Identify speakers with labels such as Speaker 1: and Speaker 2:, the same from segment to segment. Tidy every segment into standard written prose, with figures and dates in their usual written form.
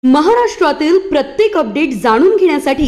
Speaker 1: महाराष्ट्रातील प्रत्येक अपडेट जाणून घेण्यासाठी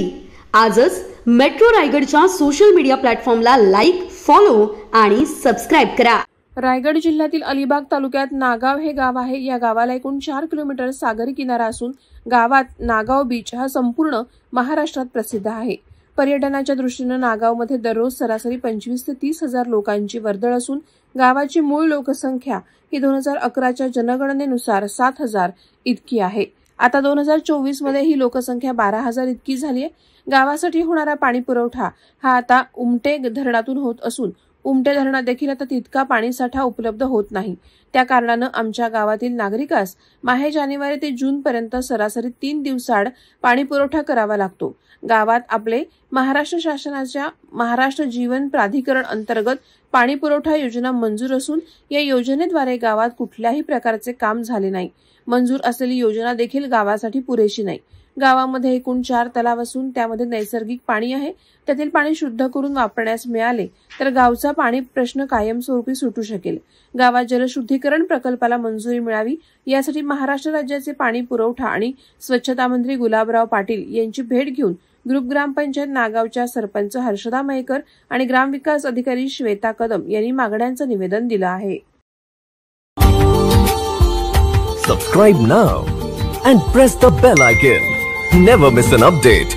Speaker 1: आजच मेट्रो रायगडच्या सोशल मीडिया प्लॅटफॉर्मला लाईक, फॉलो आणि सबस्क्राइब करा।
Speaker 2: रायगड जिल्ह्यातील अलिबाग तालुक्यात नागाव हे गाव आहे। या गावाला एकूण 4 किलोमीटर सागरी किनारा असून गावात नागाव बीच हा संपूर्ण महाराष्ट्रात प्रसिद्ध आहे। पर्यटनाच्या दृष्टीने नागावमध्ये दररोज सरासरी 25 ते 30 हजार लोकांची वर्दळ असून गावाची मूळ लोकसंख्या ही 2011च्या जनगणनेनुसार 7000 इतकी आहे। आता 2024 मध्ये ही लोकसंख्या 12000 इतकी झाली आहे। गावासाठी होणारा पाणी पुरवठा हा आता उमटे धरणातून होत असून उमटे धरणात देखील आता तितका पाणीसाठा उपलब्ध होत नाही। त्या कारणाने आमच्या गावातील नागरिकास माहे जानेवारी ते जून पर्यंत सरासरी 3 दिवसाआड पाणी पुरवठा करावा लागतो। गावात आपले महाराष्ट्र शासनाच्या महाराष्ट्र जीवन प्राधिकरण अंतर्गत पाणी पुरवठा योजना मंजूर असून या योजनेद्वारे गावात कुठल्याही प्रकारचे काम झाले नाही। मंजूर असलेली योजना देखील गावासाठी पुरेशी नाही। गावामध्ये एकूण 4 तलाव असून त्यामध्ये नैसर्गिक पाणी आहे। त्यातील पाणी शुद्ध करून वापरण्यास मिळाले तर गावचा पाणी प्रश्न कायमस्वरूपी सुटू शकेल। गावात जलशुद्धीकरण प्रकल्पाला मंजुरी मिळावी यासाठी महाराष्ट्र राज्याचे पाणी पुरवठा आणि स्वच्छता मंत्री गुलाबराव पाटील यांची भेट घेऊन ग्रुप ग्रामपंचायत नागावच्या सरपंच हर्षदा मयेकर आणि ग्रामविकास अधिकारी श्वेता कदम यांनी मागण्यांचं निवेदन दिलं आहे।
Speaker 3: Subscribe now and press the bell icon. Never miss an update.